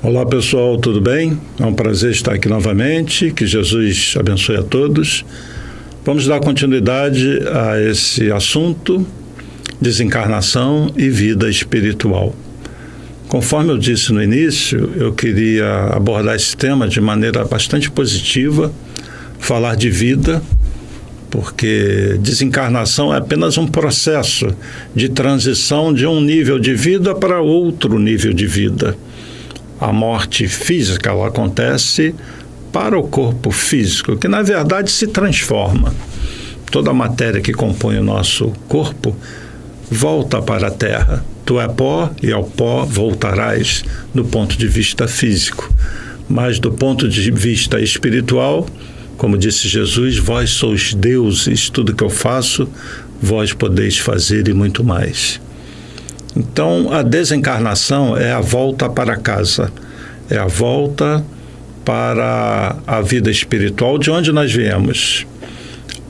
Olá pessoal, tudo bem? É um prazer estar aqui novamente, que Jesus abençoe a todos. Vamos dar continuidade a esse assunto, desencarnação e vida espiritual. Conforme eu disse no início, eu queria abordar esse tema de maneira bastante positiva, falar de vida, porque desencarnação é apenas um processo de transição de um nível de vida para outro nível de vida. A morte física, ela acontece para o corpo físico, que na verdade se transforma. Toda a matéria que compõe o nosso corpo volta para a terra. Tu é pó e ao pó voltarás, do ponto de vista físico. Mas do ponto de vista espiritual, como disse Jesus, vós sois deuses, tudo que eu faço, vós podeis fazer e muito mais. Então, a desencarnação é a volta para casa, é a volta para a vida espiritual de onde nós viemos.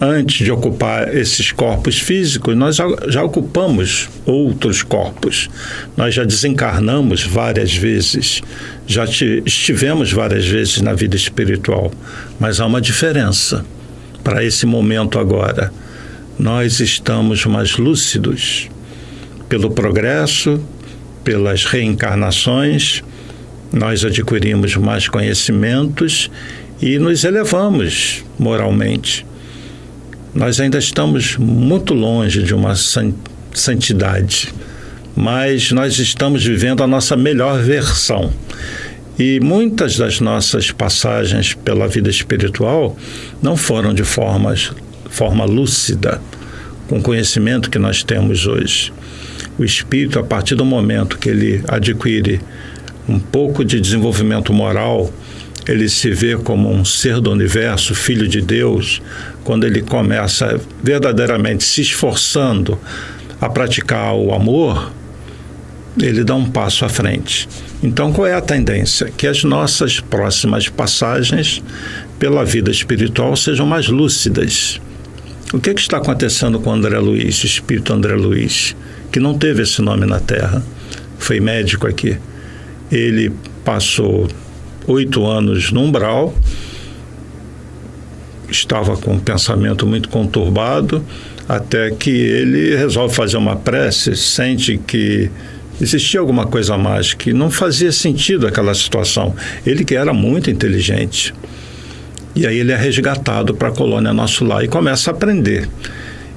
Antes de ocupar esses corpos físicos, nós já ocupamos outros corpos. Nós já desencarnamos várias vezes, já estivemos várias vezes na vida espiritual, mas há uma diferença para esse momento agora. Nós estamos mais lúcidos pelo progresso, pelas reencarnações, nós adquirimos mais conhecimentos e nos elevamos moralmente. Nós ainda estamos muito longe de uma santidade, mas nós estamos vivendo a nossa melhor versão. E muitas das nossas passagens pela vida espiritual não foram de forma lúcida, com o conhecimento que nós temos hoje. O espírito, a partir do momento que ele adquire um pouco de desenvolvimento moral, ele se vê como um ser do universo, filho de Deus, quando ele começa verdadeiramente se esforçando a praticar o amor, ele dá um passo à frente. Então, qual é a tendência? Que as nossas próximas passagens pela vida espiritual sejam mais lúcidas. O que está acontecendo com André Luiz, o espírito André Luiz, que não teve esse nome na Terra, foi médico aqui. Ele passou 8 anos no umbral, estava com um pensamento muito conturbado, até que ele resolve fazer uma prece, sente que existia alguma coisa a mais, que não fazia sentido aquela situação. Ele que era muito inteligente. E aí ele é resgatado para a colônia Nosso Lar e começa a aprender.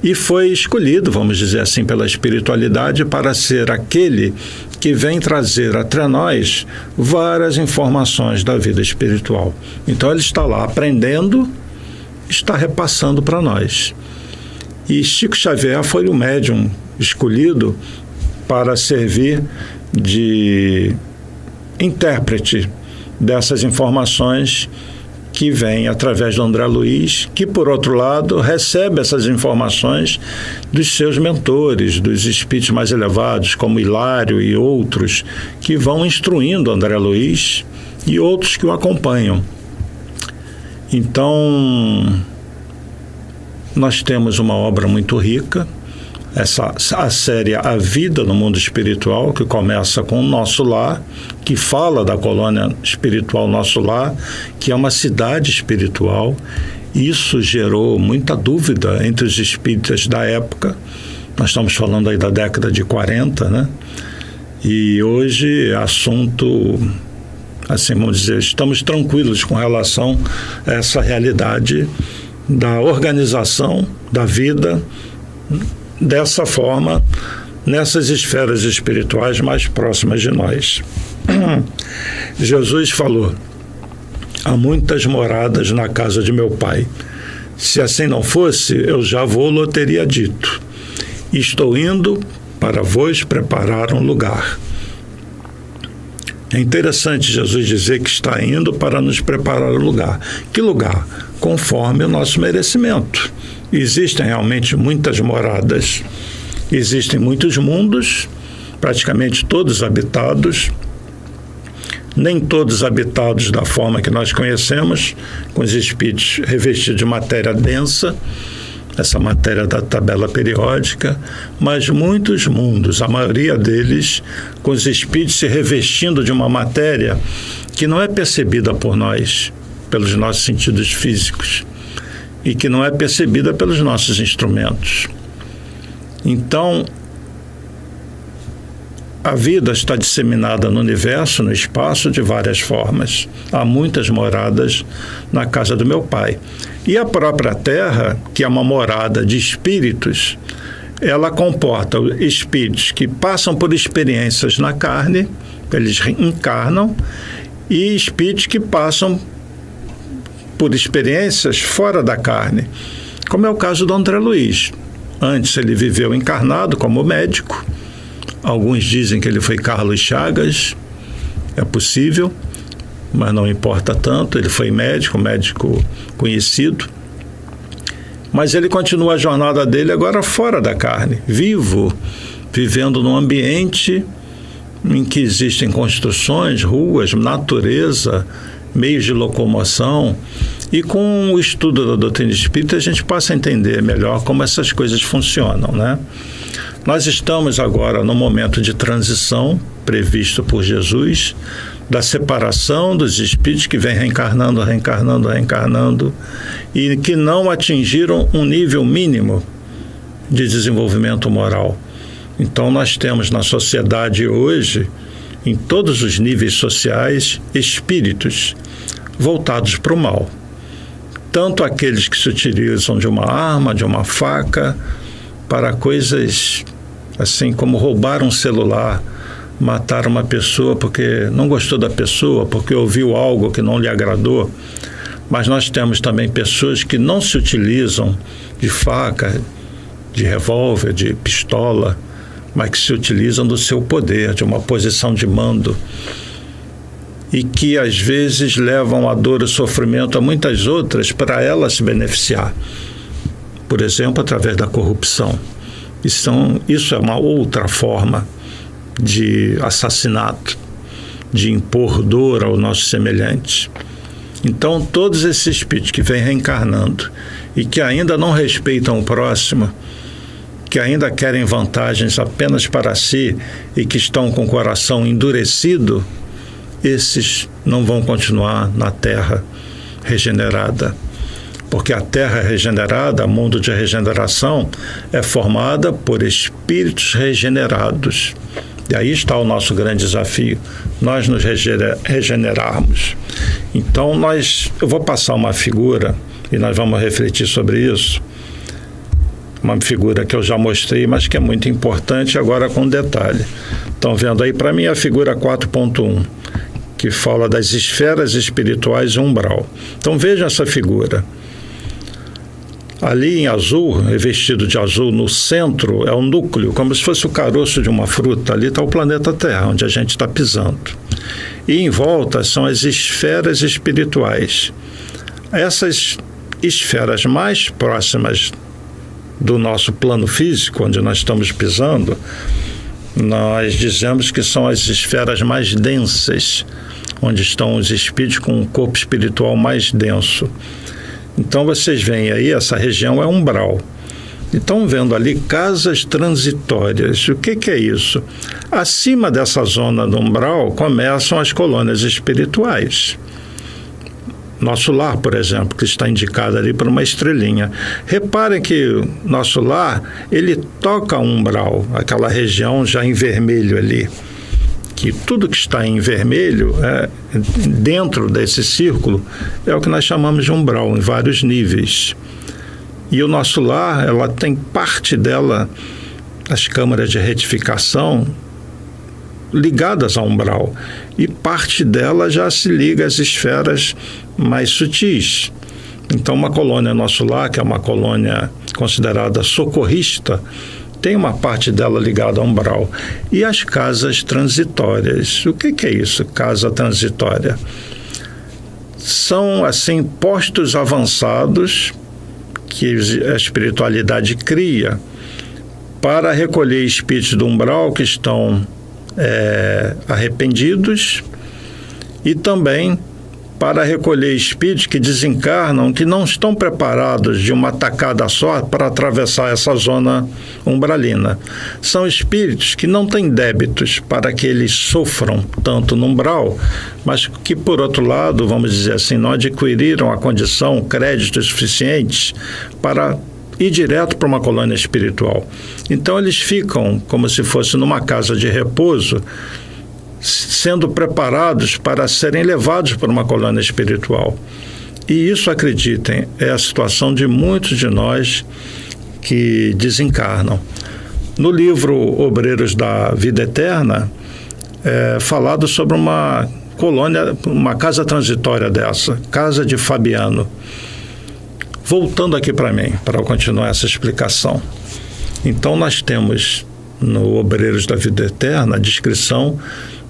E foi escolhido, vamos dizer assim, pela espiritualidade para ser aquele que vem trazer até nós várias informações da vida espiritual. Então ele está lá aprendendo, está repassando para nós. E Chico Xavier foi o médium escolhido para servir de intérprete dessas informações que vem através do André Luiz, que, por outro lado, recebe essas informações dos seus mentores, dos espíritos mais elevados, como Hilário e outros, que vão instruindo André Luiz e outros que o acompanham. Então, nós temos uma obra muito rica, a série A Vida no Mundo Espiritual, que começa com o Nosso Lar, que fala da colônia espiritual Nosso Lar, que é uma cidade espiritual. Isso gerou muita dúvida entre os espíritas da época. Nós estamos falando aí da década de 40, né? E hoje é assunto, assim, vamos dizer, estamos tranquilos com relação a essa realidade da organização da vida dessa forma, nessas esferas espirituais mais próximas de nós. Jesus falou: há muitas moradas na casa de meu Pai. Se assim não fosse, eu já vou-lo teria dito. Estou indo para vos preparar um lugar. É interessante Jesus dizer que está indo para nos preparar um lugar. Que lugar? Conforme o nosso merecimento. Existem realmente muitas moradas, existem muitos mundos, praticamente todos habitados, nem todos habitados da forma que nós conhecemos, com os espíritos revestidos de matéria densa. essa matéria da tabela periódica, mas muitos mundos, a maioria deles com os espíritos se revestindo de uma matéria que não é percebida por nós, pelos nossos sentidos físicos, e que não é percebida pelos nossos instrumentos. Então, a vida está disseminada no universo, no espaço, de várias formas. Há muitas moradas na casa do meu pai. E a própria Terra, que é uma morada de espíritos, ela comporta espíritos que passam por experiências na carne, eles encarnam, e espíritos que passam por experiências fora da carne, como é o caso do André Luiz. Antes ele viveu encarnado como médico. Alguns dizem que ele foi Carlos Chagas, é possível, mas não importa tanto. Ele foi médico conhecido, mas ele continua a jornada dele agora fora da carne, vivo, vivendo num ambiente em que existem construções, ruas, natureza, meios de locomoção, e com o estudo da doutrina espírita a gente passa a entender melhor como essas coisas funcionam, né? Nós estamos agora no momento de transição previsto por Jesus, da separação dos espíritos que vêm reencarnando e que não atingiram um nível mínimo de desenvolvimento moral. Então nós temos na sociedade hoje, em todos os níveis sociais, espíritos voltados para o mal. Tanto aqueles que se utilizam de uma arma, de uma faca, para coisas assim como roubar um celular, matar uma pessoa porque não gostou da pessoa, porque ouviu algo que não lhe agradou. Mas nós temos também pessoas que não se utilizam de faca, de revólver, de pistola, mas que se utilizam do seu poder, de uma posição de mando, e que às vezes levam a dor e sofrimento a muitas outras para ela se beneficiar. Por exemplo, através da corrupção. Isso é uma outra forma de assassinato, de impor dor ao nosso semelhante. Então, todos esses espíritos que vêm reencarnando e que ainda não respeitam o próximo, que ainda querem vantagens apenas para si e que estão com o coração endurecido, esses não vão continuar na Terra regenerada. Porque a Terra regenerada, mundo de regeneração, é formada por espíritos regenerados. E aí está o nosso grande desafio, nós nos regenerarmos. Então, eu vou passar uma figura, e nós vamos refletir sobre isso, uma figura que eu já mostrei, mas que é muito importante agora com detalhe. Estão vendo aí, para mim, a figura 4.1, que fala das esferas espirituais e umbral. Então, vejam essa figura. Ali em azul, revestido de azul, no centro é o núcleo, como se fosse o caroço de uma fruta. Ali está o planeta Terra, onde a gente está pisando. E em volta são as esferas espirituais. Essas esferas mais próximas do nosso plano físico, onde nós estamos pisando, nós dizemos que são as esferas mais densas, onde estão os espíritos com um corpo espiritual mais denso. Então, vocês veem aí, essa região é umbral. E estão vendo ali casas transitórias. O que é isso? Acima dessa zona do umbral começam as colônias espirituais. Nosso lar, por exemplo, que está indicado ali por uma estrelinha. Reparem que nosso lar, ele toca o umbral, aquela região já em vermelho ali. Que tudo que está em vermelho, dentro desse círculo, é o que nós chamamos de umbral, em vários níveis. E o nosso lar, ela tem parte dela, as câmaras de retificação, ligadas ao umbral. E parte dela já se liga às esferas mais sutis. Então, uma colônia nosso lar, que é uma colônia considerada socorrista, tem uma parte dela ligada ao umbral. E as casas transitórias. O que é isso, casa transitória? São, assim, postos avançados que a espiritualidade cria para recolher espíritos do umbral que estão arrependidos e também para recolher espíritos que desencarnam, que não estão preparados de uma tacada só para atravessar essa zona umbralina. São espíritos que não têm débitos para que eles sofram tanto no umbral, mas que, por outro lado, vamos dizer assim, não adquiriram a condição, créditos suficientes para ir direto para uma colônia espiritual. Então eles ficam como se fosse numa casa de repouso, sendo preparados para serem levados para uma colônia espiritual. E isso, acreditem, é a situação de muitos de nós que desencarnam. No livro Obreiros da Vida Eterna, é falado sobre uma colônia, uma casa transitória dessa, Casa de Fabiano. Voltando aqui para mim, para eu continuar essa explicação. Então, nós temos no Obreiros da Vida Eterna a descrição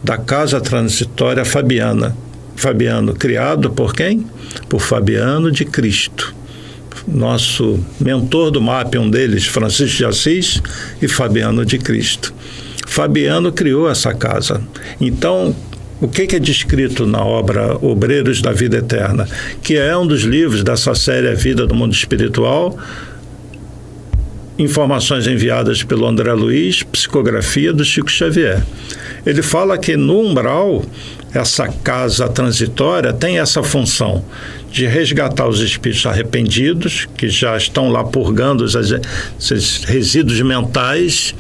da casa transitória Fabiana. Fabiano, criado por quem? Por Fabiano de Cristo. Nosso mentor do MAP, um deles, Francisco de Assis, e Fabiano de Cristo. Fabiano criou essa casa. Então, o que é descrito na obra Obreiros da Vida Eterna? Que é um dos livros dessa série A Vida do Mundo Espiritual, informações enviadas pelo André Luiz, psicografia do Chico Xavier. Ele fala que no umbral, essa casa transitória tem essa função de resgatar os espíritos arrependidos, que já estão lá purgando esses resíduos mentais,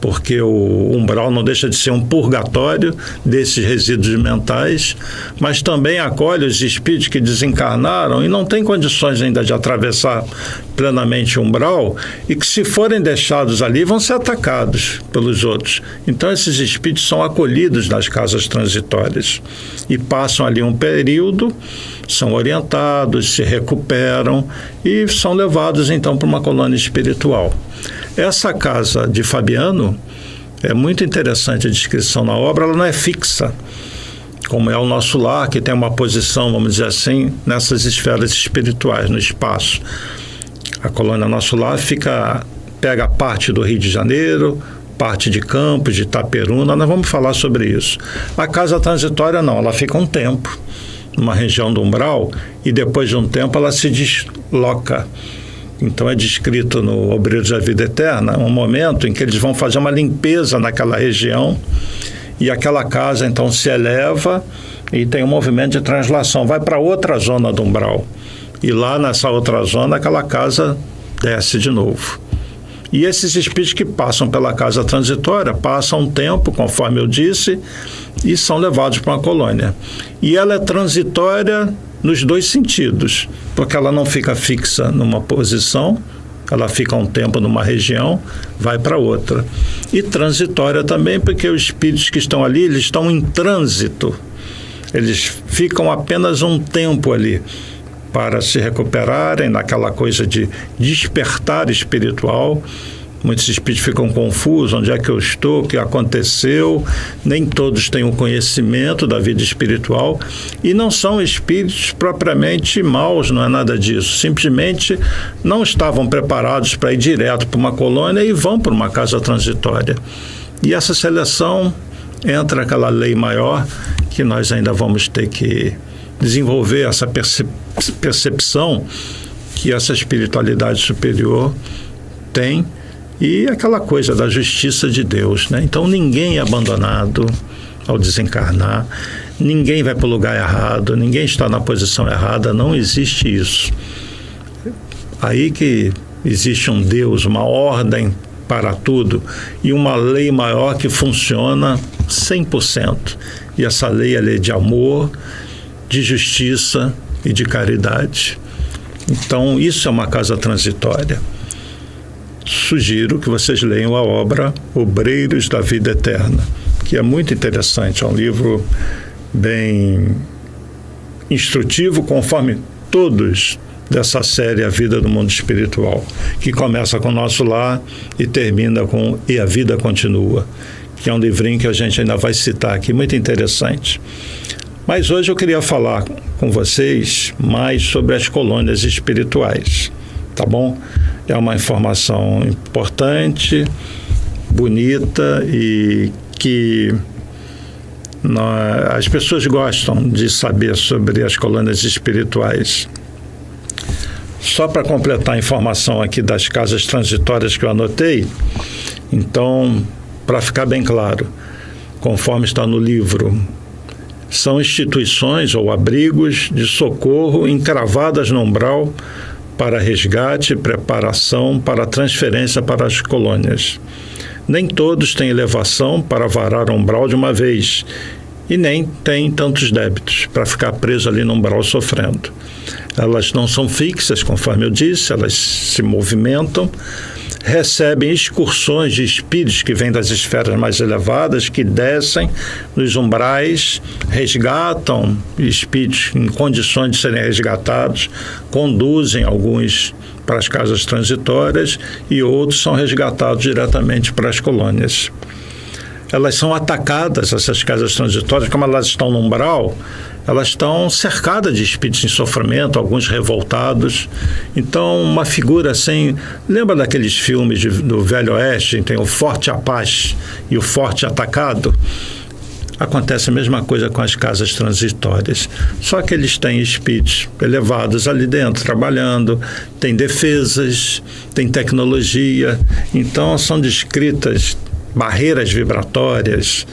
porque o umbral não deixa de ser um purgatório desses resíduos mentais, mas também acolhe os espíritos que desencarnaram e não têm condições ainda de atravessar plenamente o umbral e que, se forem deixados ali, vão ser atacados pelos outros. Então, esses espíritos são acolhidos nas casas transitórias e passam ali um período, são orientados, se recuperam e são levados, então, para uma colônia espiritual. Essa casa de Fabiano é muito interessante a descrição na obra, ela não é fixa, como é o nosso lar, que tem uma posição, vamos dizer assim, nessas esferas espirituais, no espaço. A colônia Nosso Lar pega parte do Rio de Janeiro, parte de Campos, de Itaperuna, nós vamos falar sobre isso. A casa transitória não, ela fica um tempo numa região do umbral e depois de um tempo ela se desloca. Então é descrito no Obreiros da Vida Eterna um momento em que eles vão fazer uma limpeza naquela região e aquela casa então se eleva e tem um movimento de translação, vai para outra zona do umbral. E lá nessa outra zona aquela casa desce de novo. E esses espíritos que passam pela casa transitória passam um tempo, conforme eu disse, e são levados para uma colônia. E ela é transitória nos dois sentidos, porque ela não fica fixa numa posição, ela fica um tempo numa região, vai para outra. E transitória também, porque os espíritos que estão ali, eles estão em trânsito. Eles ficam apenas um tempo ali para se recuperarem naquela coisa de despertar espiritual. Muitos espíritos ficam confusos, onde é que eu estou, o que aconteceu, nem todos têm o conhecimento da vida espiritual e não são espíritos propriamente maus, não é nada disso, simplesmente não estavam preparados para ir direto para uma colônia e vão para uma casa transitória. E essa seleção entra aquela lei maior que nós ainda vamos ter que desenvolver essa percepção que essa espiritualidade superior tem e aquela coisa da justiça de Deus, né? Então ninguém é abandonado ao desencarnar, ninguém vai para o lugar errado, ninguém está na posição errada, não existe isso. Aí que existe um Deus, uma ordem para tudo e uma lei maior que funciona 100%. E essa lei é a lei de amor, de justiça e de caridade. Então, isso é uma casa transitória. Sugiro que vocês leiam a obra Obreiros da Vida Eterna, que é muito interessante, é um livro bem instrutivo, conforme todos dessa série A Vida do Mundo Espiritual, que começa com o Nosso Lar e termina com E a Vida Continua, que é um livrinho que a gente ainda vai citar aqui, muito interessante. Mas hoje eu queria falar com vocês mais sobre as colônias espirituais, tá bom? É uma informação importante, bonita e que As pessoas gostam de saber sobre as colônias espirituais. Só para completar a informação aqui das casas transitórias que eu anotei, então, para ficar bem claro, conforme está no livro, são instituições ou abrigos de socorro encravadas no umbral para resgate, preparação para transferência para as colônias. Nem todos têm elevação para varar o umbral de uma vez e nem têm tantos débitos para ficar preso ali no umbral sofrendo. Elas não são fixas, conforme eu disse, elas se movimentam, recebem excursões de espíritos que vêm das esferas mais elevadas, que descem nos umbrais, resgatam espíritos em condições de serem resgatados, conduzem alguns para as casas transitórias e outros são resgatados diretamente para as colônias. Elas são atacadas, essas casas transitórias, como elas estão no umbral, elas estão cercadas de espíritos em sofrimento, alguns revoltados. Então, uma figura assim... Lembra daqueles filmes do Velho Oeste, tem o Forte Apache e o Forte Atacado? Acontece a mesma coisa com as casas transitórias. Só que eles têm espíritos elevados ali dentro, trabalhando, tem defesas, tem tecnologia. Então, são descritas barreiras vibratórias,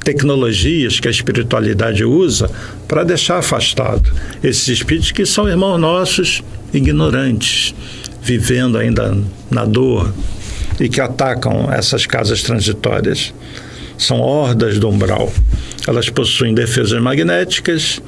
tecnologias que a espiritualidade usa para deixar afastado esses espíritos que são irmãos nossos ignorantes, vivendo ainda na dor e que atacam essas casas transitórias. São hordas do umbral. Elas possuem defesas magnéticas,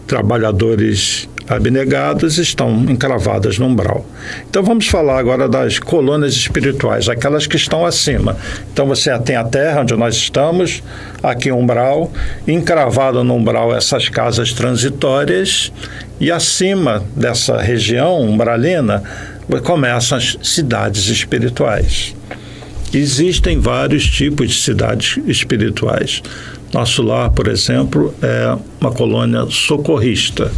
trabalhadores abnegados estão encravadas no umbral. Então vamos falar agora das colônias espirituais, aquelas que estão acima. Então você tem a Terra, onde nós estamos, aqui o umbral, encravado no umbral essas casas transitórias, e acima dessa região umbralina começam as cidades espirituais. Existem vários tipos de cidades espirituais. Nosso lar, por exemplo, é uma colônia socorrista,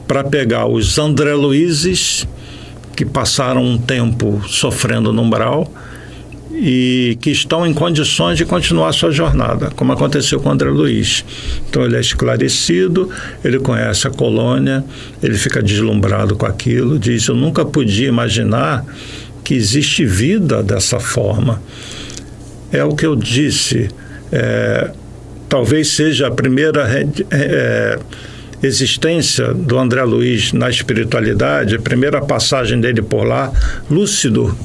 para pegar os André Luizes, que passaram um tempo sofrendo no umbral e que estão em condições de continuar a sua jornada, como aconteceu com o André Luiz. Então ele é esclarecido, ele conhece a colônia, ele fica deslumbrado com aquilo, diz: eu nunca podia imaginar que existe vida dessa forma. É o que eu disse, talvez seja a primeira existência do André Luiz na espiritualidade, a primeira passagem dele por lá, lúcido.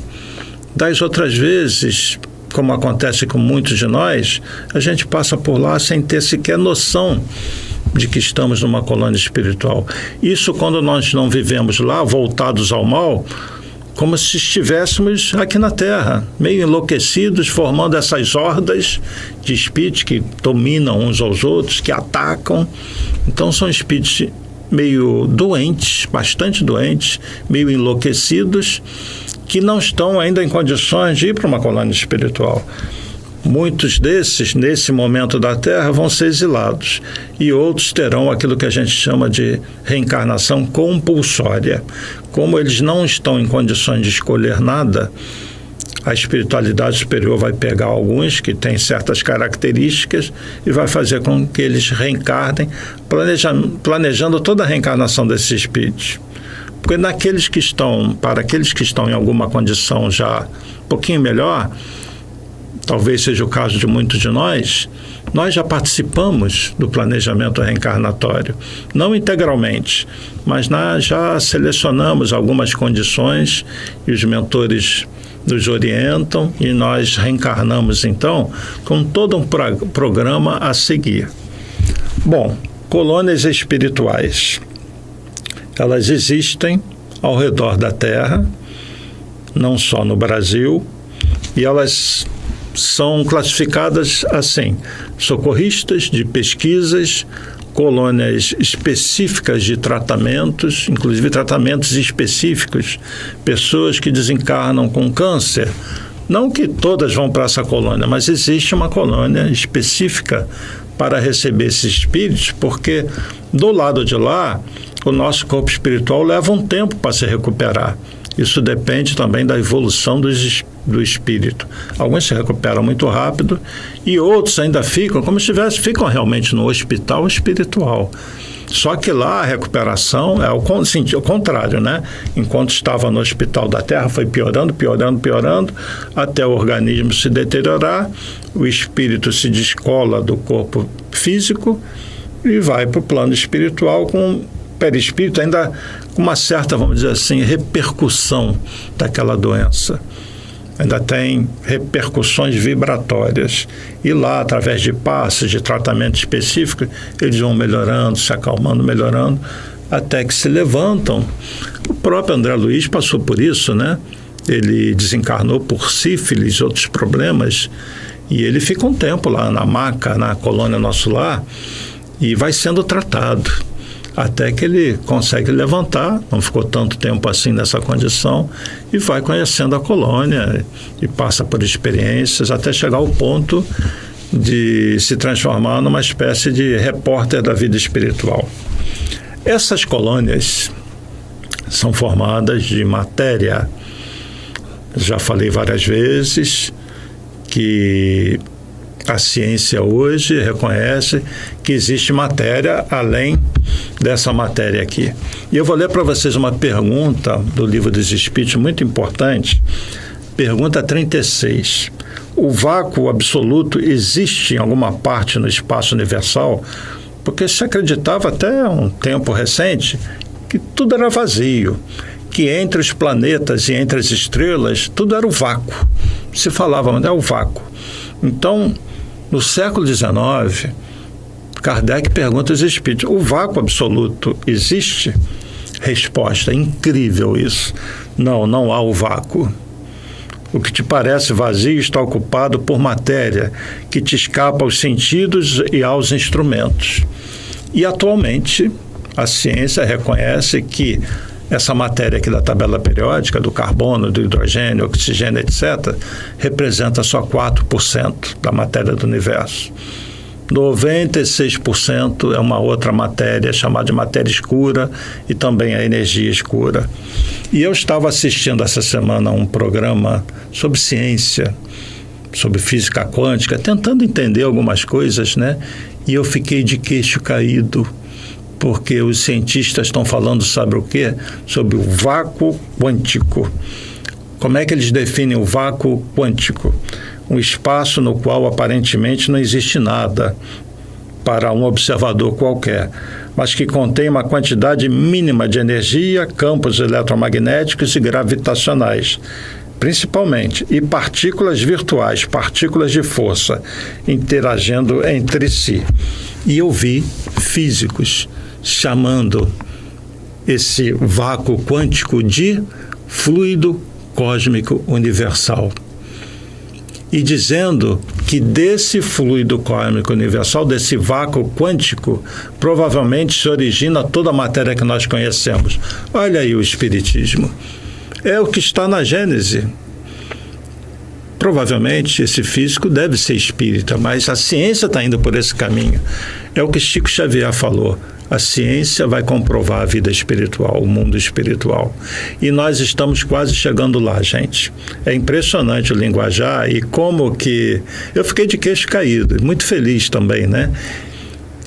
Das outras vezes, como acontece com muitos de nós, a gente passa por lá sem ter sequer noção de que estamos numa colônia espiritual. Isso quando nós não vivemos lá, voltados ao mal, como se estivéssemos aqui na Terra, meio enlouquecidos, formando essas hordas de espíritos que dominam uns aos outros, que atacam. Então são espíritos meio doentes, bastante doentes, meio enlouquecidos, que não estão ainda em condições de ir para uma colônia espiritual. Muitos desses, nesse momento da Terra, vão ser exilados e outros terão aquilo que a gente chama de reencarnação compulsória. Como eles não estão em condições de escolher nada, a espiritualidade superior vai pegar alguns que têm certas características e vai fazer com que eles reencarnem, planejando toda a reencarnação desses espíritos. Porque para aqueles que estão em alguma condição já um pouquinho melhor, talvez seja o caso de muitos de nós já participamos do planejamento reencarnatório. Não integralmente, mas já selecionamos algumas condições e os mentores nos orientam e nós reencarnamos, então, com todo um programa a seguir. Bom, colônias espirituais. Elas existem ao redor da Terra, não só no Brasil, e elas são classificadas assim: socorristas de pesquisas, colônias específicas de tratamentos, inclusive tratamentos específicos, pessoas que desencarnam com câncer. Não que todas vão para essa colônia, mas existe uma colônia específica para receber esses espíritos, porque do lado de lá, o nosso corpo espiritual leva um tempo para se recuperar. Isso depende também da evolução dos do espírito. Alguns se recuperam muito rápido e outros ainda ficam como se ficam realmente no hospital espiritual. Só que lá a recuperação é o contrário, né? Enquanto estava no hospital da Terra, foi piorando, até o organismo se deteriorar, o espírito se descola do corpo físico e vai para o plano espiritual com perispírito, ainda com uma certa, vamos dizer assim, repercussão daquela doença. Ainda tem repercussões vibratórias. E lá, através de passes, de tratamento específico, eles vão melhorando, se acalmando, melhorando, até que se levantam. O próprio André Luiz passou por isso, né? Ele desencarnou por sífilis, outros problemas, e ele fica um tempo lá na maca, na colônia Nosso Lar, e vai sendo tratado. Até que ele consegue levantar, não ficou tanto tempo assim nessa condição, e vai conhecendo a colônia e passa por experiências até chegar ao ponto de se transformar numa espécie de repórter da vida espiritual. Essas colônias são formadas de matéria. Já falei várias vezes que a ciência hoje reconhece que existe matéria além dessa matéria aqui. E eu vou ler para vocês uma pergunta do Livro dos Espíritos muito importante. Pergunta 36. O vácuo absoluto existe em alguma parte no espaço universal? Porque se acreditava até um tempo recente que tudo era vazio, que entre os planetas e entre as estrelas tudo era o vácuo. Se falava, mas é o vácuo. Então, no século XIX, Kardec pergunta aos espíritos: o vácuo absoluto existe? Resposta: incrível isso. Não há o vácuo. O que te parece vazio está ocupado por matéria que te escapa aos sentidos e aos instrumentos. E atualmente a ciência reconhece que essa matéria aqui da tabela periódica, do carbono, do hidrogênio, oxigênio, etc., representa só 4% da matéria do universo. 96% é uma outra matéria, chamada de matéria escura, e também a energia escura. E eu estava assistindo essa semana a um programa sobre ciência, sobre física quântica, tentando entender algumas coisas, né? E eu fiquei de queixo caído, porque os cientistas estão falando sobre o quê? Sobre o vácuo quântico. Como é que eles definem o vácuo quântico? Um espaço no qual aparentemente não existe nada para um observador qualquer, mas que contém uma quantidade mínima de energia, campos eletromagnéticos e gravitacionais, principalmente, e partículas virtuais, partículas de força, interagindo entre si. E eu vi físicos chamando esse vácuo quântico de fluido cósmico universal. E dizendo que desse fluido cósmico universal, desse vácuo quântico, provavelmente se origina toda a matéria que nós conhecemos. Olha aí o Espiritismo. É o que está na Gênese. Provavelmente esse físico deve ser espírita, mas a ciência está indo por esse caminho. É o que Chico Xavier falou. A ciência vai comprovar a vida espiritual, o mundo espiritual. E nós estamos quase chegando lá, gente. É impressionante o linguajar e como que... Eu fiquei de queixo caído, muito feliz também, né?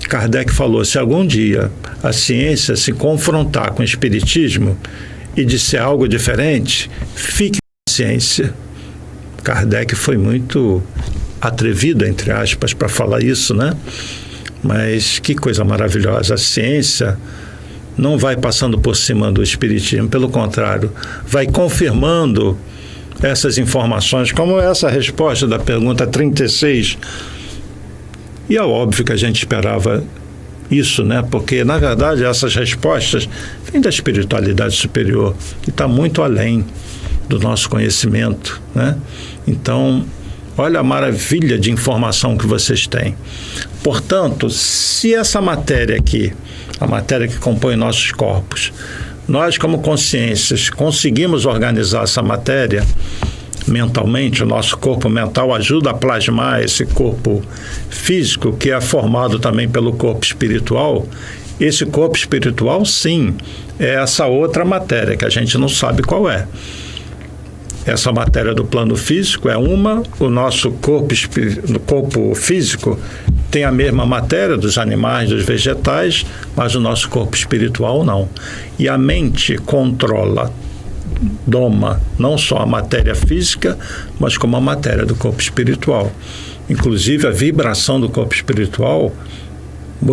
Kardec falou, se algum dia a ciência se confrontar com o espiritismo e disser algo diferente, fique com a ciência. Kardec foi muito atrevido, entre aspas, para falar isso, né? Mas que coisa maravilhosa. A ciência não vai passando por cima do espiritismo, pelo contrário, vai confirmando essas informações, como essa resposta da pergunta 36. E é óbvio que a gente esperava isso, né? Porque, na verdade, essas respostas vêm da espiritualidade superior, que está muito além do nosso conhecimento, né? Então, olha a maravilha de informação que vocês têm. Portanto, se essa matéria aqui, a matéria que compõe nossos corpos, nós como consciências conseguimos organizar essa matéria mentalmente, o nosso corpo mental ajuda a plasmar esse corpo físico, que é formado também pelo corpo espiritual. Esse corpo espiritual, sim, é essa outra matéria que a gente não sabe qual é. Essa matéria do plano físico é uma, o nosso corpo físico tem a mesma matéria dos animais, dos vegetais, mas o nosso corpo espiritual não. E a mente controla, doma não só a matéria física, mas como a matéria do corpo espiritual. Inclusive, a vibração do corpo espiritual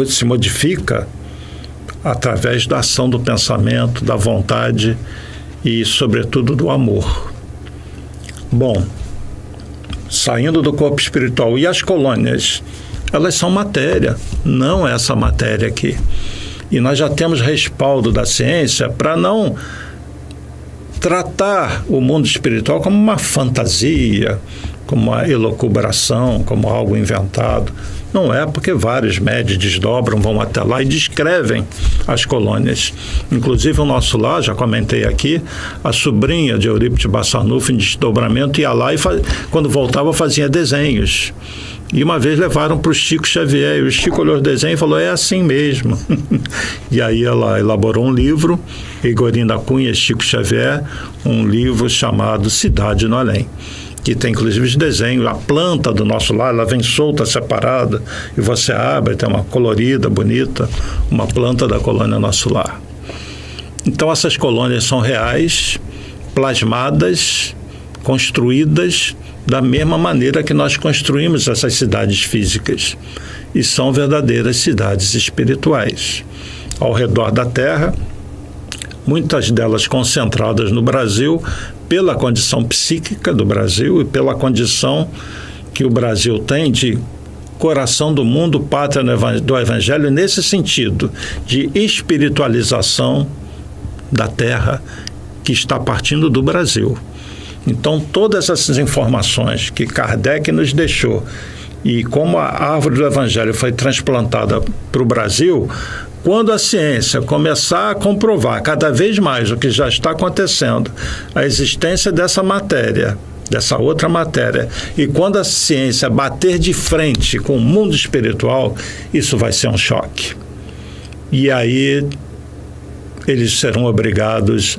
se modifica através da ação do pensamento, da vontade e, sobretudo, do amor. Bom, saindo do corpo espiritual, e as colônias? Elas são matéria, não essa matéria aqui. E nós já temos respaldo da ciência para não tratar o mundo espiritual como uma fantasia, como uma elucubração, como algo inventado. Não é, porque vários médios desdobram, vão até lá e descrevem as colônias. Inclusive o nosso lar, já comentei aqui, a sobrinha de Eurípides Bassanufo em desdobramento ia lá e quando voltava fazia desenhos. E uma vez levaram para o Chico Xavier, e o Chico olhou o desenho e falou, é assim mesmo. E aí ela elaborou um livro, Egorim da Cunha, Chico Xavier, um livro chamado Cidade no Além, que tem inclusive os desenhos, a planta do nosso lar, ela vem solta, separada, e você abre, tem uma colorida, bonita, uma planta da colônia Nosso Lar. Então essas colônias são reais, plasmadas, construídas da mesma maneira que nós construímos essas cidades físicas, e são verdadeiras cidades espirituais. Ao redor da Terra, muitas delas concentradas no Brasil, pela condição psíquica do Brasil e pela condição que o Brasil tem de coração do mundo, pátria do Evangelho, nesse sentido de espiritualização da Terra que está partindo do Brasil. Então, todas essas informações que Kardec nos deixou e como a árvore do Evangelho foi transplantada para o Brasil, quando a ciência começar a comprovar cada vez mais o que já está acontecendo, a existência dessa matéria, dessa outra matéria, e quando a ciência bater de frente com o mundo espiritual, isso vai ser um choque. E aí eles serão obrigados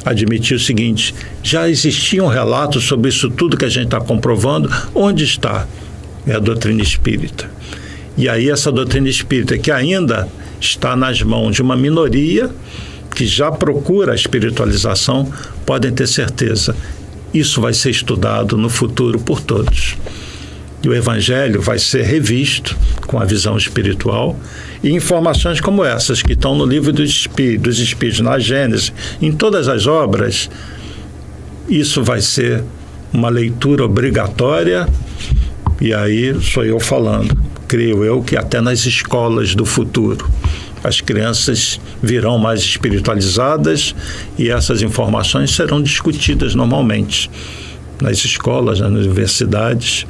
a admitir o seguinte: já existiam relatos sobre isso tudo que a gente está comprovando, onde está? É a doutrina espírita. E aí essa doutrina espírita, que ainda está nas mãos de uma minoria que já procura a espiritualização, podem ter certeza, isso vai ser estudado no futuro por todos. E o Evangelho vai ser revisto com a visão espiritual, e informações como essas que estão no livro dos Espíritos, na Gênesis, em todas as obras, isso vai ser uma leitura obrigatória, e aí sou eu falando, creio eu que até nas escolas do futuro as crianças virão mais espiritualizadas e essas informações serão discutidas normalmente nas escolas, nas universidades,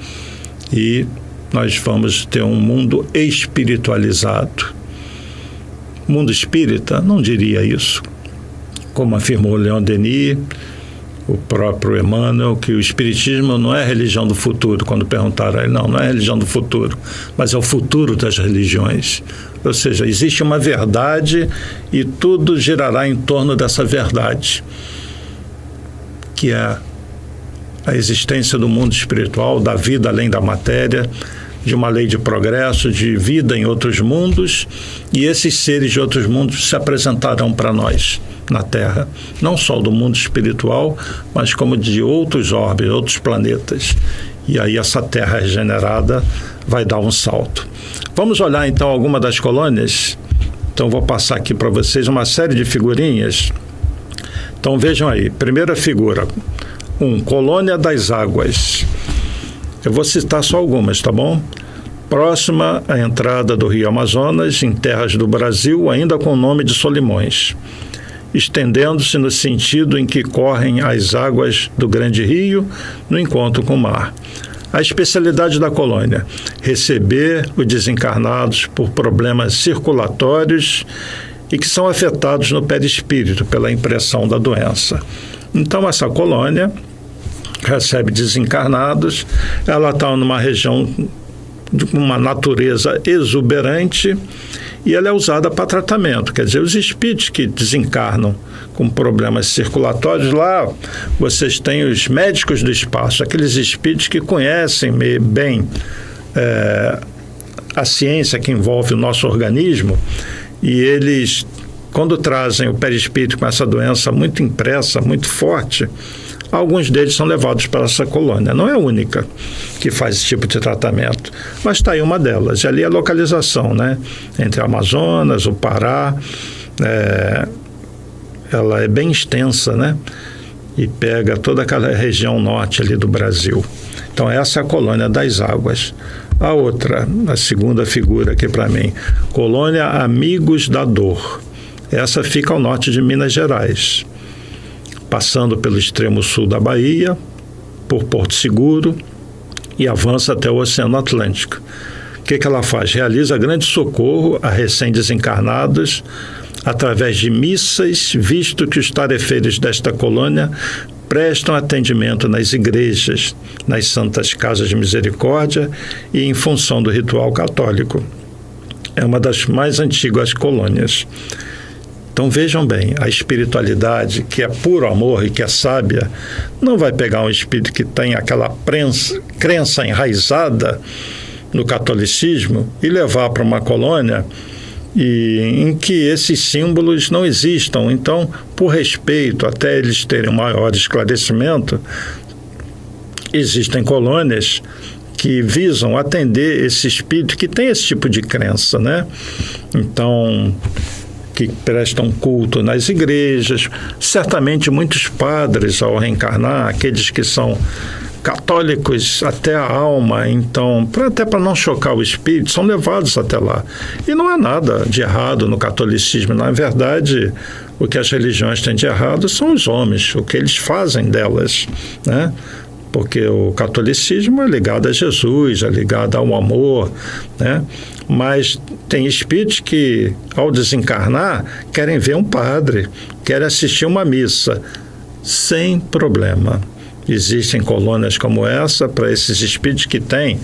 e nós vamos ter um mundo espiritualizado. Mundo espírita, não diria isso. Como afirmou Leon Denis, o próprio Emmanuel, que o espiritismo não é a religião do futuro. Quando perguntaram a ele, não é a religião do futuro, mas é o futuro das religiões. Ou seja, existe uma verdade e tudo girará em torno dessa verdade, que é a existência do mundo espiritual, da vida além da matéria, de uma lei de progresso, de vida em outros mundos, e esses seres de outros mundos se apresentarão para nós na Terra, não só do mundo espiritual, mas como de outros orbes, outros planetas. E aí essa Terra regenerada vai dar um salto. Vamos olhar então alguma das colônias? Então vou passar aqui para vocês uma série de figurinhas. Então vejam aí, primeira figura, Colônia das Águas. Eu vou citar só algumas, tá bom? Próxima à entrada do Rio Amazonas, em terras do Brasil, ainda com o nome de Solimões, estendendo-se no sentido em que correm as águas do Grande Rio no encontro com o mar. A especialidade da colônia: receber os desencarnados por problemas circulatórios e que são afetados no perispírito pela impressão da doença. Então, essa colônia recebe desencarnados, ela está numa região de uma natureza exuberante, e ela é usada para tratamento. Quer dizer, os espíritos que desencarnam com problemas circulatórios, lá vocês têm os médicos do espaço, aqueles espíritos que conhecem bem a ciência que envolve o nosso organismo, e eles, quando trazem o perispírito com essa doença muito impressa, muito forte, alguns deles são levados para essa colônia. Não é a única que faz esse tipo de tratamento, mas está aí uma delas. E ali a localização, né? Entre a Amazonas, o Pará, ela é bem extensa, né? E pega toda aquela região norte ali do Brasil. Então essa é a colônia das águas. A outra, a segunda figura aqui para mim, colônia Amigos da Dor. Essa fica ao norte de Minas Gerais, passando pelo extremo sul da Bahia, por Porto Seguro, e avança até o Oceano Atlântico. O que ela faz? Realiza grande socorro a recém-desencarnados através de missas, visto que os tarefeiros desta colônia prestam atendimento nas igrejas, nas santas casas de misericórdia e em função do ritual católico. É uma das mais antigas colônias. Então vejam bem, a espiritualidade que é puro amor e que é sábia não vai pegar um espírito que tem aquela crença enraizada no catolicismo e levar para uma colônia em que esses símbolos não existam. Então, por respeito, até eles terem um maior esclarecimento, existem colônias que visam atender esse espírito que tem esse tipo de crença, né? Então, que prestam culto nas igrejas. Certamente muitos padres, ao reencarnar, aqueles que são católicos até a alma, então, até para não chocar o espírito, são levados até lá. E não há nada de errado no catolicismo. Na verdade, o que as religiões têm de errado são os homens, o que eles fazem delas, né? Porque o catolicismo é ligado a Jesus, é ligado ao amor, né? Mas tem espíritos que, ao desencarnar, querem ver um padre, querem assistir uma missa, sem problema. Existem colônias como essa para esses espíritos que têm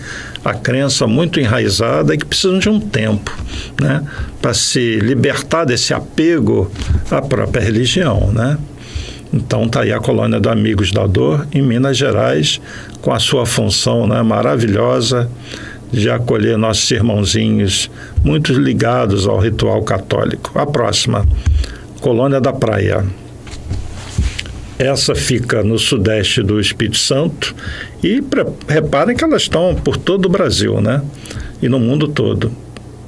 a crença muito enraizada e que precisam de um tempo, né? Para se libertar desse apego à própria religião, né? Então está aí a colônia do Amigos da Dor, em Minas Gerais, com a sua função, né, maravilhosa de acolher nossos irmãozinhos, muito ligados ao ritual católico. A próxima, Colônia da Praia. Essa fica no sudeste do Espírito Santo e reparem que elas estão por todo o Brasil, né? E no mundo todo.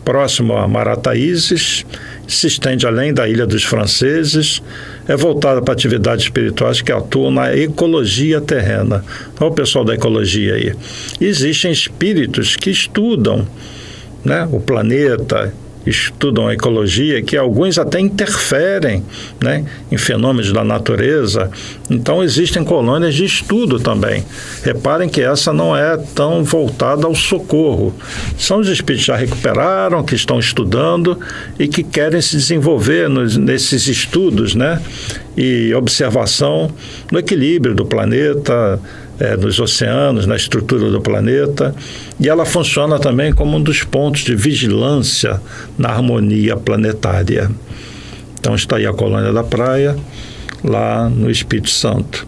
Próximo a Marataízes, se estende além da Ilha dos Franceses, é voltada para atividades espirituais que atuam na ecologia terrena. Olha o pessoal da ecologia aí. Existem espíritos que estudam, né, o planeta, estudam a ecologia, que alguns até interferem, né, em fenômenos da natureza. Então existem colônias de estudo também. Reparem que essa não é tão voltada ao socorro. São os espíritos que já recuperaram, que estão estudando e que querem se desenvolver nesses estudos, né, e observação no equilíbrio do planeta, nos oceanos, na estrutura do planeta, e ela funciona também como um dos pontos de vigilância na harmonia planetária. Então está aí a Colônia da Praia, lá no Espírito Santo.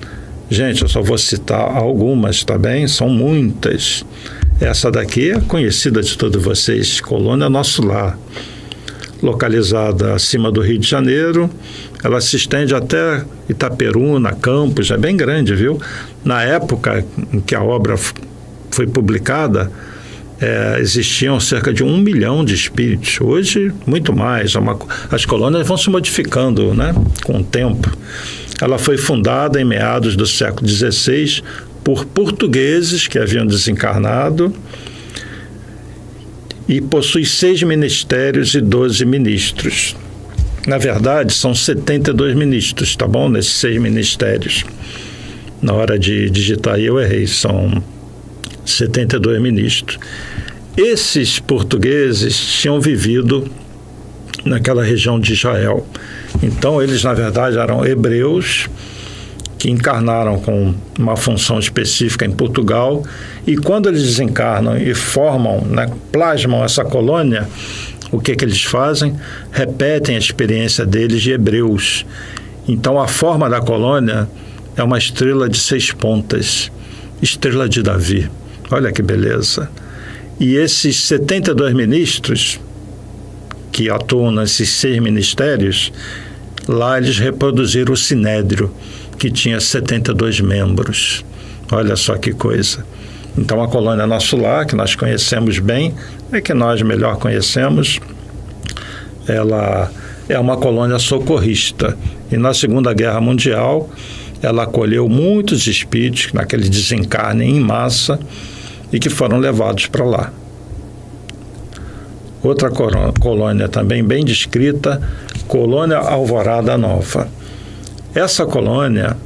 Gente, eu só vou citar algumas, tá bem? São muitas. Essa daqui é conhecida de todos vocês, Colônia Nosso Lar. Localizada acima do Rio de Janeiro, ela se estende até Itaperuna, Campos, é bem grande, viu? Na época em que a obra foi publicada, existiam cerca de 1 milhão de espíritos. Hoje, muito mais. As colônias vão se modificando, né, com o tempo. Ela foi fundada em meados do século XVI por portugueses que haviam desencarnado e possui 6 ministérios e 12 ministros. Na verdade, são 72 ministros, tá bom? Nesses 6 ministérios. Na hora de digitar aí eu errei, são 72 ministros. Esses portugueses tinham vivido naquela região de Israel. Então, eles, na verdade, eram hebreus que encarnaram com uma função específica em Portugal, e quando eles desencarnam e formam, né, plasmam essa colônia, o que eles fazem? Repetem a experiência deles de hebreus. Então, a forma da colônia é uma estrela de 6 pontas, estrela de Davi. Olha que beleza. E esses 72 ministros que atuam nesses 6 ministérios, lá eles reproduziram o Sinédrio, que tinha 72 membros. Olha só que coisa. Então, a colônia Nosso Lar, que nós conhecemos bem, é que nós melhor conhecemos, ela é uma colônia socorrista. E na Segunda Guerra Mundial, ela acolheu muitos espíritos naquele desencarne em massa e que foram levados para lá. Outra colônia também bem descrita, Colônia Alvorada Nova. Essa colônia,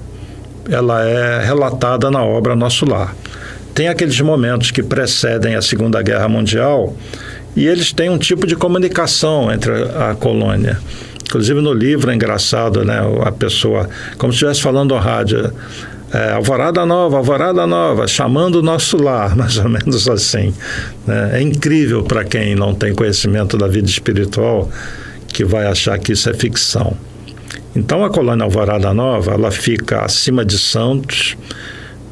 ela é relatada na obra Nosso Lar. Tem aqueles momentos que precedem a Segunda Guerra Mundial e eles têm um tipo de comunicação entre a colônia. Inclusive no livro é engraçado, né? A pessoa, como se estivesse falando ao rádio, Alvorada Nova, chamando o Nosso Lar, mais ou menos assim, né? É incrível para quem não tem conhecimento da vida espiritual, que vai achar que isso é ficção. Então, a colônia Alvorada Nova, ela fica acima de Santos,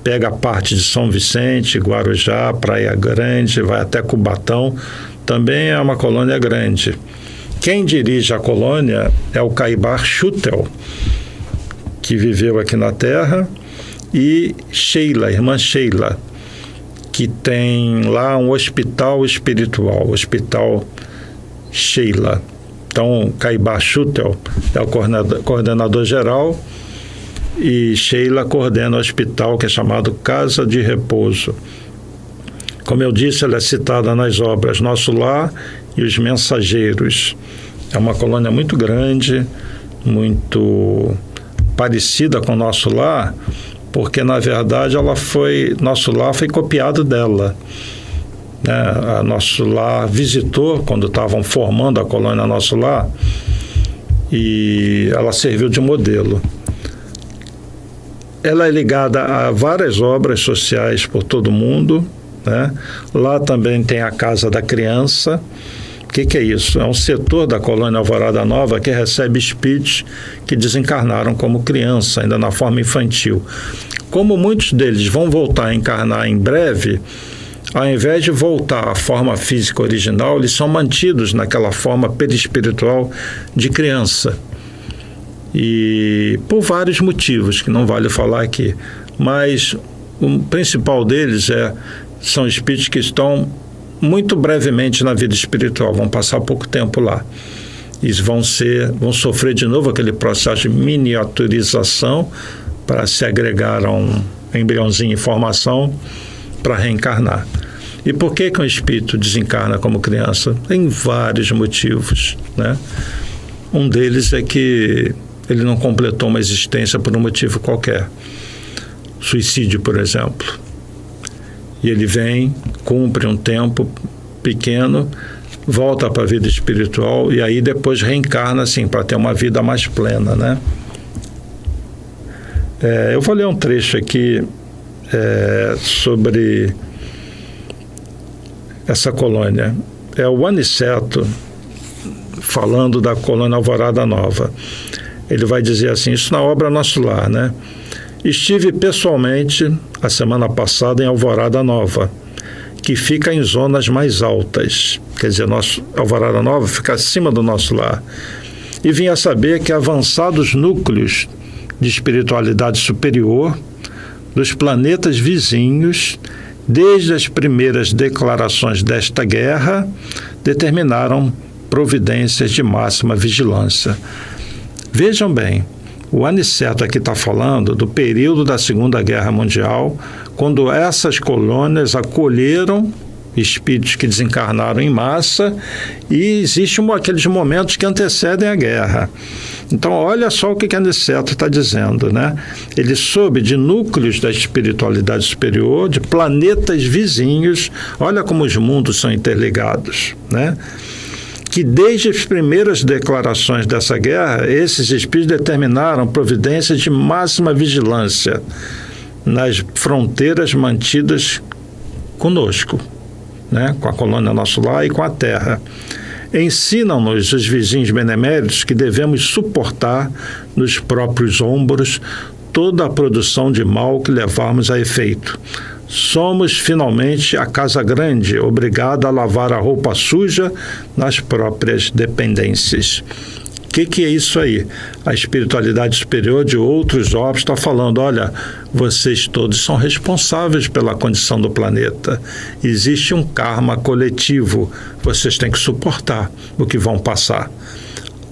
pega a parte de São Vicente, Guarujá, Praia Grande, vai até Cubatão, também é uma colônia grande. Quem dirige a colônia é o Caibar Schutel, que viveu aqui na Terra, e Sheila, irmã Sheila, que tem lá um hospital espiritual, Hospital Sheila. Então, Caibar Schutel é o coordenador geral e Sheila coordena o hospital que é chamado Casa de Repouso. Como eu disse, ela é citada nas obras Nosso Lar e Os Mensageiros. É uma colônia muito grande, muito parecida com Nosso Lar, porque, na verdade, Nosso Lar foi copiado dela. A Nosso Lar visitou quando estavam formando a colônia Nosso Lar e ela serviu de modelo. Ela é ligada a várias obras sociais por todo o mundo, né? Lá também tem a Casa da Criança. O que é isso? É um setor da colônia Alvorada Nova que recebe espíritos que desencarnaram como criança, ainda na forma infantil. Como muitos deles vão voltar a encarnar em breve, ao invés de voltar à forma física original, eles são mantidos naquela forma perispiritual de criança. E por vários motivos, que não vale falar aqui. Mas o principal deles são espíritos que estão muito brevemente na vida espiritual, vão passar pouco tempo lá. E vão sofrer de novo aquele processo de miniaturização para se agregar a um embriãozinho em formação para reencarnar. E por que um espírito desencarna como criança? Tem vários motivos, né? Um deles é que ele não completou uma existência por um motivo qualquer. Suicídio, por exemplo. E ele vem, cumpre um tempo pequeno, volta para a vida espiritual e aí depois reencarna assim, para ter uma vida mais plena, né? Eu vou ler um trecho aqui sobre essa colônia. É o Aniceto falando da colônia Alvorada Nova. Ele vai dizer assim, isso na obra Nosso Lar, né? Estive pessoalmente a semana passada em Alvorada Nova, que fica em zonas mais altas. Quer dizer, Alvorada Nova fica acima do Nosso Lar. E vim a saber que avançados núcleos de espiritualidade superior dos planetas vizinhos, desde as primeiras declarações desta guerra, determinaram providências de máxima vigilância. Vejam bem, o Aniceto aqui está falando do período da Segunda Guerra Mundial, quando essas colônias acolheram espíritos que desencarnaram em massa e existem aqueles momentos que antecedem a guerra. Então, olha só o que Aniceto está dizendo, né? Ele soube de núcleos da espiritualidade superior, de planetas vizinhos, olha como os mundos são interligados, né? que desde as primeiras declarações dessa guerra, esses espíritos determinaram providências de máxima vigilância nas fronteiras mantidas conosco, né? Com a colônia Nosso Lar e com a Terra. Ensinam-nos os vizinhos beneméritos que devemos suportar nos próprios ombros toda a produção de mal que levarmos a efeito. Somos, finalmente, a casa grande, obrigada a lavar a roupa suja nas próprias dependências. O que é isso aí? A espiritualidade superior de outros orbes está falando, olha, vocês todos são responsáveis pela condição do planeta. Existe um karma coletivo, vocês têm que suportar o que vão passar.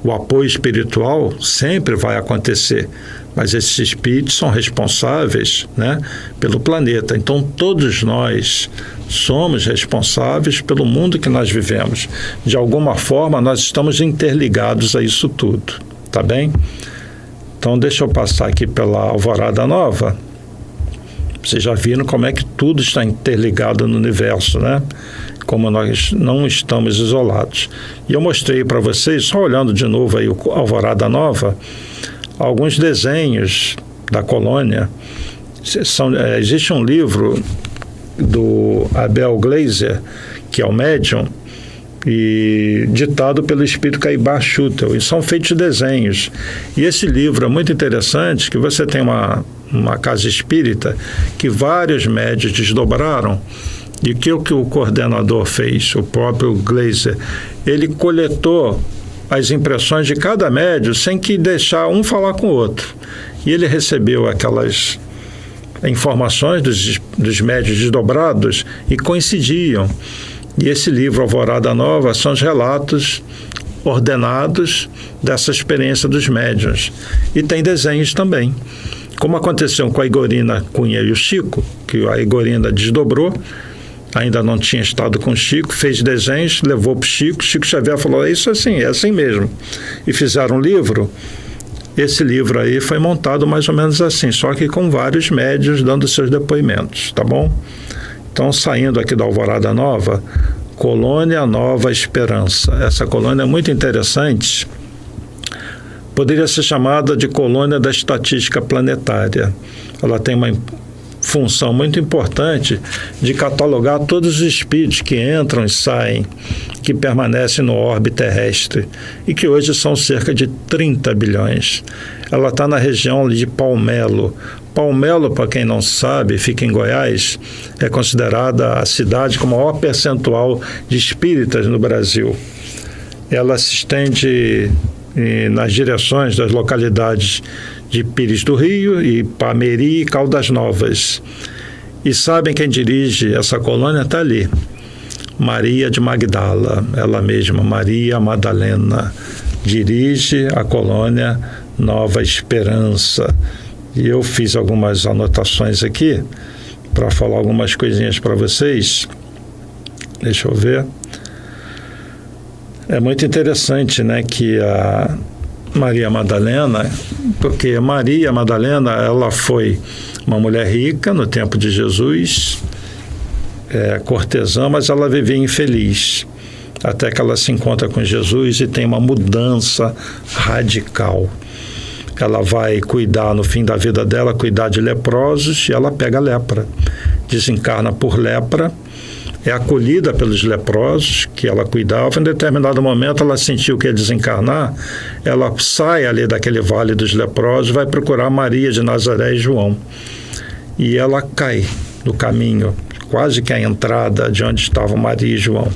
O apoio espiritual sempre vai acontecer, mas esses espíritos são responsáveis, né, pelo planeta. Então, todos nós somos responsáveis pelo mundo que nós vivemos. De alguma forma, nós estamos interligados a isso tudo, tá bem? Então, deixa eu passar aqui pela Alvorada Nova. Vocês já viram como é que tudo está interligado no universo, né? Como nós não estamos isolados. E eu mostrei para vocês, só olhando de novo aí o Alvorada Nova, alguns desenhos da colônia. Existe um livro do Abel Gleiser, que é o médium, e ditado pelo espírito Caibar Schutel, e são feitos desenhos. E esse livro é muito interessante, que você tem uma casa espírita que vários médios desdobraram. E o que o coordenador fez, o próprio Gleiser? Ele coletou as impressões de cada médio sem que deixar um falar com o outro. E ele recebeu aquelas informações dos médios desdobrados e coincidiam. E esse livro, Alvorada Nova, são os relatos ordenados dessa experiência dos médiuns. E tem desenhos também. Como aconteceu com a Igorina Cunha e o Chico, que a Igorina desdobrou, ainda não tinha estado com o Chico, fez desenhos, levou para o Chico Xavier falou, isso assim, é assim mesmo. E fizeram um livro. Esse livro aí foi montado mais ou menos assim, só que com vários médios dando seus depoimentos, tá bom? Então, saindo aqui da Alvorada Nova, Colônia Nova Esperança. Essa colônia é muito interessante. Poderia ser chamada de colônia da estatística planetária. Ela tem uma função muito importante de catalogar todos os espíritos que entram e saem, que permanecem no orbe terrestre e que hoje são cerca de 30 bilhões. Ela está na região de Palmelo. Palmelo, para quem não sabe, fica em Goiás, é considerada a cidade com o maior percentual de espíritas no Brasil. Ela se estende nas direções das localidades de Pires do Rio, Ipameri e Caldas Novas. E sabem quem dirige essa colônia? Está ali. Maria de Magdala, ela mesma, Maria Madalena, dirige a colônia Nova Esperança. E eu fiz algumas anotações aqui para falar algumas coisinhas para vocês. Deixa eu ver. É muito interessante, né, que a Maria Madalena, porque Maria Madalena, ela foi uma mulher rica no tempo de Jesus, cortesã, mas ela vivia infeliz, até que ela se encontra com Jesus e tem uma mudança radical. Ela vai cuidar, no fim da vida dela, cuidar de leprosos, e ela pega a lepra, desencarna por lepra, é acolhida pelos leprosos que ela cuidava. Em determinado momento ela sentiu que ia desencarnar, ela sai ali daquele vale dos leprosos, vai procurar Maria de Nazaré e João, e ela cai no caminho, quase que a entrada de onde estavam Maria e João.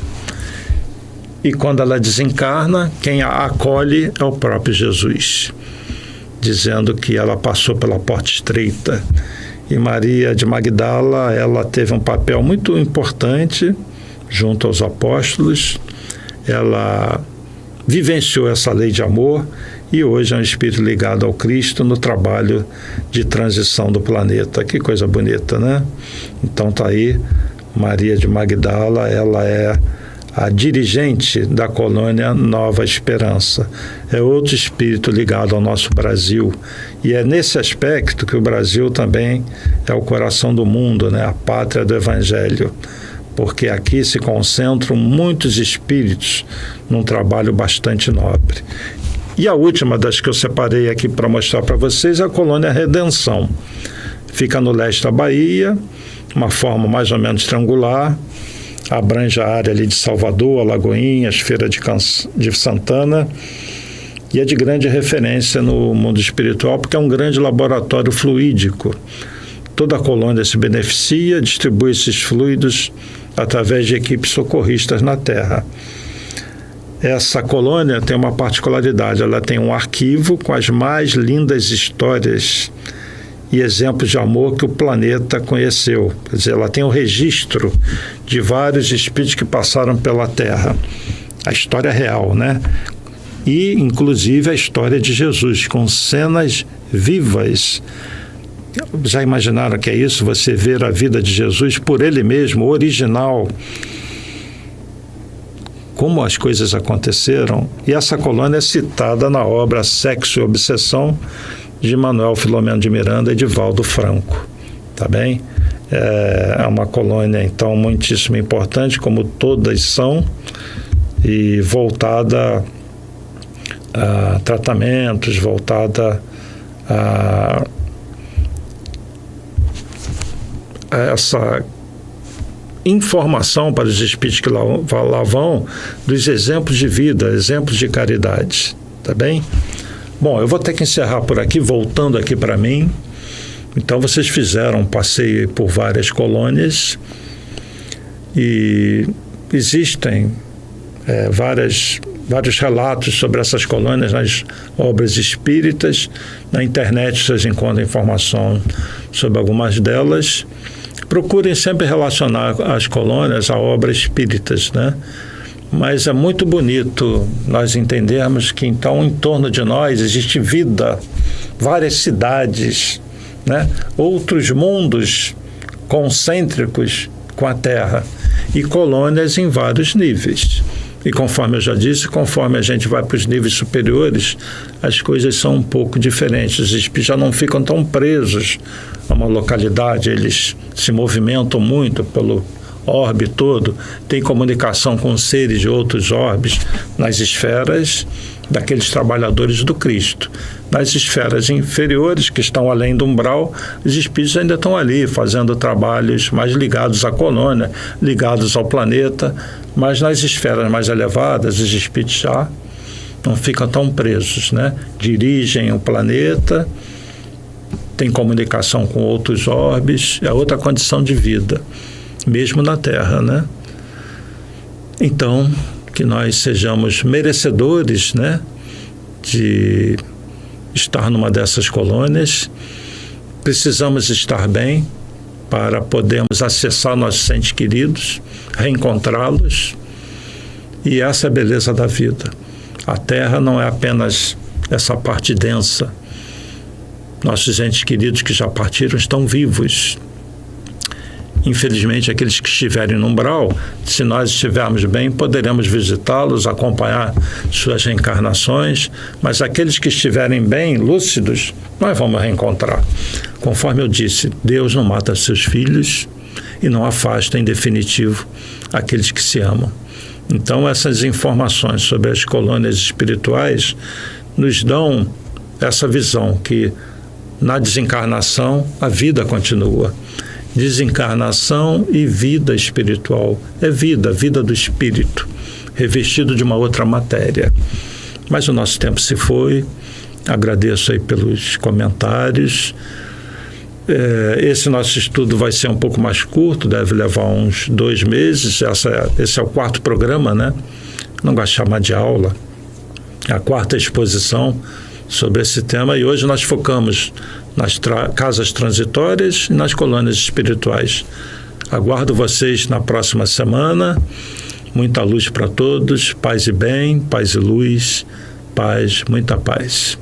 E quando ela desencarna, quem a acolhe é o próprio Jesus, dizendo que ela passou pela porta estreita. E Maria de Magdala, ela teve um papel muito importante junto aos apóstolos. Ela vivenciou essa lei de amor e hoje é um espírito ligado ao Cristo no trabalho de transição do planeta. Que coisa bonita, né? Então tá aí, Maria de Magdala, ela é a dirigente da colônia Nova Esperança. É outro espírito ligado ao nosso Brasil. E é nesse aspecto que o Brasil também é o coração do mundo, né? A pátria do Evangelho. porque aqui se concentram muitos espíritos num trabalho bastante nobre. E a última das que eu separei aqui para mostrar para vocês é a Colônia Redenção. Fica no leste da Bahia, uma forma mais ou menos triangular, abrange a área ali de Salvador, Alagoinhas, Feira de Santana, e é de grande referência no mundo espiritual, porque é um grande laboratório fluídico. Toda a colônia se beneficia, distribui esses fluidos através de equipes socorristas na Terra. Essa colônia tem uma particularidade, ela tem um arquivo com as mais lindas histórias e exemplos de amor que o planeta conheceu. Quer dizer, ela tem um registro de vários espíritos que passaram pela Terra. A história real, né? E, inclusive, a história de Jesus, com cenas vivas. Já imaginaram que é isso? Você ver a vida de Jesus por ele mesmo, original, como as coisas aconteceram. E essa colônia é citada na obra Sexo e Obsessão, de Manuel Filomeno de Miranda e de Valdo Franco, tá bem? É uma colônia, então, muitíssimo importante, como todas são, e voltada a tratamentos, voltada a essa informação para os espíritos que lá vão, dos exemplos de vida, exemplos de caridade, tá bem? Bom, eu vou ter que encerrar por aqui, voltando aqui para mim. Então, vocês fizeram um passeio por várias colônias e existem vários relatos sobre essas colônias nas obras espíritas. Na internet vocês encontram informação sobre algumas delas. Procurem sempre relacionar as colônias a obras espíritas, né? Mas é muito bonito nós entendermos que, então, em torno de nós existe vida, várias cidades, né? Outros mundos concêntricos com a Terra e colônias em vários níveis. E conforme eu já disse, conforme a gente vai para os níveis superiores, as coisas são um pouco diferentes. Os espíritos já não ficam tão presos a uma localidade, eles se movimentam muito pelo orbe todo, tem comunicação com seres de outros orbes nas esferas daqueles trabalhadores do Cristo. Nas esferas inferiores, que estão além do umbral, os espíritos ainda estão ali, fazendo trabalhos mais ligados à colônia, ligados ao planeta, mas nas esferas mais elevadas, os espíritos já não ficam tão presos, né? Dirigem o planeta, têm comunicação com outros orbes, é outra condição de vida, mesmo na Terra, né? Então, que nós sejamos merecedores, né, de estar numa dessas colônias. Precisamos estar bem para podermos acessar nossos entes queridos, reencontrá-los. E essa é a beleza da vida. A Terra não é apenas essa parte densa. Nossos entes queridos que já partiram estão vivos. Infelizmente, aqueles que estiverem no umbral, se nós estivermos bem, poderemos visitá-los, acompanhar suas reencarnações, mas aqueles que estiverem bem, lúcidos, nós vamos reencontrar. Conforme eu disse, Deus não mata seus filhos e não afasta, em definitivo, aqueles que se amam. Então, essas informações sobre as colônias espirituais nos dão essa visão que, na desencarnação, a vida continua. Desencarnação e vida espiritual. É vida, vida do espírito, revestido de uma outra matéria. Mas o nosso tempo se foi. Agradeço aí pelos comentários. Esse nosso estudo vai ser um pouco mais curto, deve levar uns 2 meses. Esse é o 4º programa, né? Não gosto de chamar de aula. É a 4ª exposição sobre esse tema, e hoje nós focamos nas casas transitórias e nas colônias espirituais. Aguardo vocês na próxima semana. Muita luz para todos, paz e bem, paz e luz, paz, muita paz.